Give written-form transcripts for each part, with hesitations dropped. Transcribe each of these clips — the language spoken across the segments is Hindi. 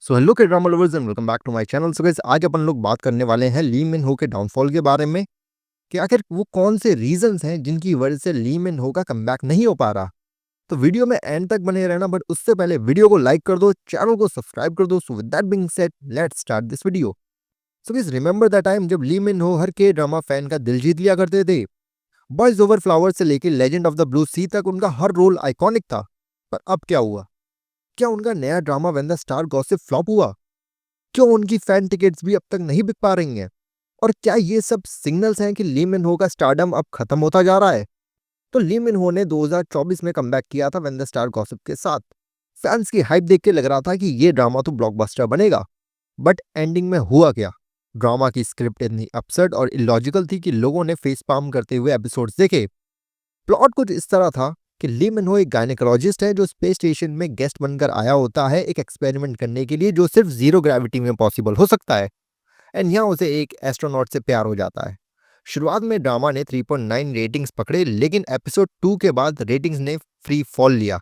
So hello K drama lovers and welcome back to my channel. So guys, आज अपन लोग बात करने वाले हैं ली मिन हो के डाउनफॉल के बारे में कि आखिर वो कौन से रीजंस हैं जिनकी वजह से ली मिन हो का कमबैक नहीं हो पा रहा। तो वीडियो में एंड तक बने रहना, बट उससे पहले वीडियो को लाइक कर दो, चैनल को सब्सक्राइब कर दो। So with that being said, let's start this video. So guys, remember the time जब ली मिन हो हर के ड्रामा फैन का दिल जीत लिया करते थे। बॉयज ओवर फ्लावर से लेकर लेजेंड ऑफ द ब्लू सी तक उनका हर रोल आइकॉनिक था। पर अब क्या हुआ? क्या उनका नया drama when the star gossip flop हुआ? क्यों उनकी फैन टिकट्स भी अब तक नहीं बिक पा रही हैं? और क्या ये सब सिग्नल्स हैं कि ली मिन हो का स्टारडम अब खत्म होता जा रहा है? तो ली मिन हो ने 2024 में कमबैक किया था व्हेन द स्टार गॉसिप के साथ। फैंस की हाइप देख के लग रहा था कि ये ड्रामा तो ब्लॉकबस्टर बनेगा। बट एंडिंग में हुआ क्या? ड्रामा की स्क्रिप्ट इतनी अपसर्ड और इलॉजिकल थी कि लोगों ने फेस पाम करते हुए एपिसोड्स देखे। प्लॉट कुछ इस तरह था कि ली मिन हो एक गायनेकोलॉजिस्ट है जो स्पेस स्टेशन में गेस्ट बनकर आया होता है एक एक्सपेरिमेंट करने के लिए जो सिर्फ जीरो ग्रेविटी में पॉसिबल हो सकता है। एंड यहाँ उसे एक एस्ट्रोनॉट से प्यार हो जाता है। शुरुआत में ड्रामा ने 3.9 रेटिंग्स पकड़े, लेकिन एपिसोड 2 के बाद रेटिंग्स ने फ्री फॉल लिया।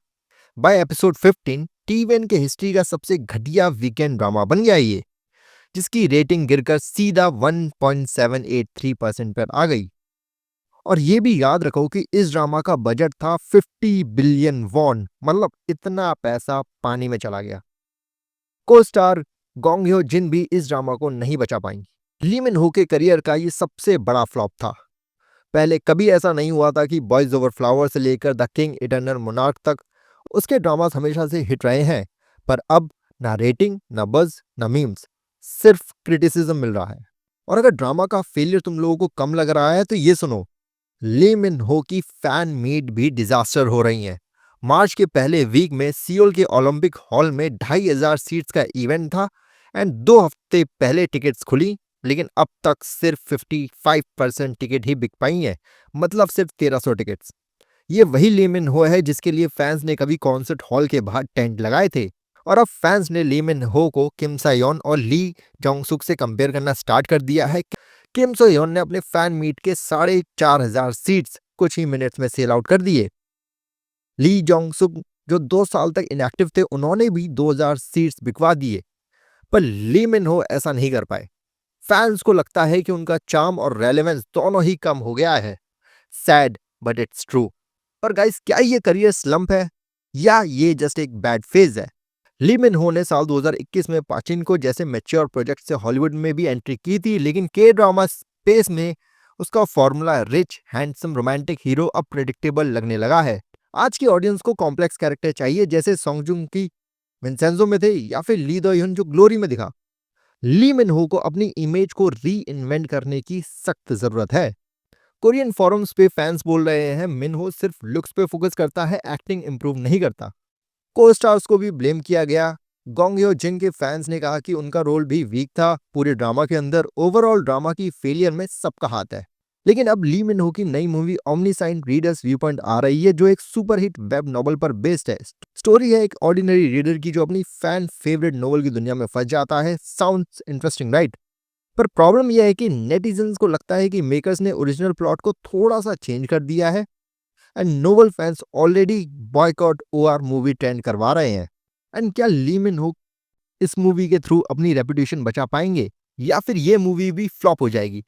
बाय एपिसोड 15 टीवीएन के हिस्ट्री का सबसे घटिया वीकेंड ड्रामा बन गया ये, जिसकी रेटिंग गिरकर सीधा 1.783% पर आ गई। और ये भी याद रखो कि इस ड्रामा का बजट था 50 बिलियन वॉन, मतलब इतना पैसा पानी में चला गया। को स्टार गोंग ह्यो जिन भी इस ड्रामा को नहीं बचा पाई। ली मिन हो के करियर का ये सबसे बड़ा फ्लॉप था। पहले कभी ऐसा नहीं हुआ था कि बॉयज ओवर फ्लावर से लेकर द किंग इटर्नल मोनार्क तक उसके ड्रामास हमेशा से हिट रहे हैं। पर अब ना रेटिंग, ना बज, ना मीम्स, सिर्फ क्रिटिसिज्म मिल रहा है। और अगर ड्रामा का फेलियर तुम लोगों को कम लग रहा है तो ये सुनो, ली मिन हो की फैन मीट भी डिजास्टर हो रही हैं। मार्च के पहले वीक में सियोल के ओलंपिक हॉल में 2500 सीट्स का इवेंट था एंड 2 हफ्ते पहले टिकट्स खुली, लेकिन अब तक सिर्फ 55% टिकट ही बिक पाई हैं, मतलब सिर्फ 1300 टिकट्स। ये वही ली मिन हो है जिसके लिए फैंस ने कभी कॉन्सर्ट हॉल के बाहर टेंट लगाए थे। और अब फैंस ने ली मिन हो को किम सायोन और ली जोंग-सुक से कंपेयर करना स्टार्ट कर दिया है। किम सो-योन ने अपने फैन मीट के 4500 सीट्स कुछ ही मिनट्स में सेल आउट कर दिए। ली जोंग-सुक जो 2 साल तक इनएक्टिव थे, उन्होंने भी 2000 सीट्स बिकवा दिए। पर ली मिन हो ऐसा नहीं कर पाए। फैंस को लगता है कि उनका चार्म और रेलेवेंस दोनों ही कम हो गया है। Sad but it's true. पर गाइस, क्या ये करियर स्लंप है या ये जस्ट एक बैड फेज है? ली मिन हो ने साल 2021 में पाचिनको जैसे मैच्योर प्रोजेक्ट से हॉलीवुड में भी एंट्री की थी, लेकिन के ड्रामा स्पेस में उसका formula rich handsome romantic hero अब प्रेडिक्टेबल लगने लगा है। आज की ऑडियंस को कॉम्प्लेक्स कैरेक्टर चाहिए, जैसे सोंगजुंग की विंसेंजो में थे या फिर ली दो ह्युन जो ग्लोरी में दिखा। ली मिन हो को अपनी इमेज को री इन्वेंट करने की सख्त जरूरत है। कोरियन फोरम्स पे फैंस बोल रहे हैं मिन हो सिर्फ लुक्स पे फोकस करता है, एक्टिंग इंप्रूव नहीं करता। को स्टार्स को भी ब्लेम किया गया। गोंग ह्यो जिन के फैंस ने कहा कि उनका रोल भी वीक था पूरे ड्रामा के अंदर। ओवरऑल ड्रामा की फेलियर में सबका हाथ है। लेकिन अब ली मिन हो की नई movie Omniscient Reader's Viewpoint आ रही है, जो एक सुपरहिट वेब नॉवल पर बेस्ड है। स्टोरी है एक ऑर्डिनरी रीडर की जो अपनी फैन फेवरेट नॉवल की दुनिया में फंस जाता है। Sounds interesting, right? पर प्रॉब्लम यह है कि नेटिजन्स को लगता है कि मेकर्स ने ओरिजिनल प्लॉट को थोड़ा सा चेंज कर दिया है and novel fans already boycott OR movie trend करवा रहे हैं। एंड क्या ली मिन हो इस मूवी के थ्रू अपनी रेपुटेशन बचा पाएंगे या फिर ये मूवी भी फ्लॉप हो जाएगी?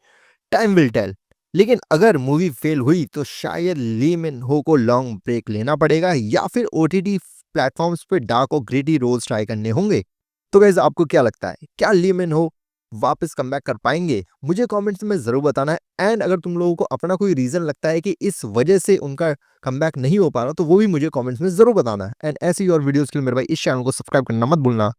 Time will tell. लेकिन अगर मूवी फेल हुई तो शायद ली मिन हो को लॉन्ग ब्रेक लेना पड़ेगा या फिर ओटीटी प्लेटफॉर्म्स पे डार्क और ग्रिटी रोल्स ट्राई करने होंगे। तो गाइस, आपको क्या लगता है, क्या ली मिन हो वापस कमबैक कर पाएंगे? मुझे कमेंट्स में जरूर बताना है। एंड अगर तुम लोगों को अपना कोई रीजन लगता है कि इस वजह से उनका कमबैक नहीं हो पा रहा, तो वो भी मुझे कमेंट्स में जरूर बताना है। एंड ऐसी और वीडियोस के लिए मेरे भाई इस चैनल को सब्सक्राइब करना मत भूलना।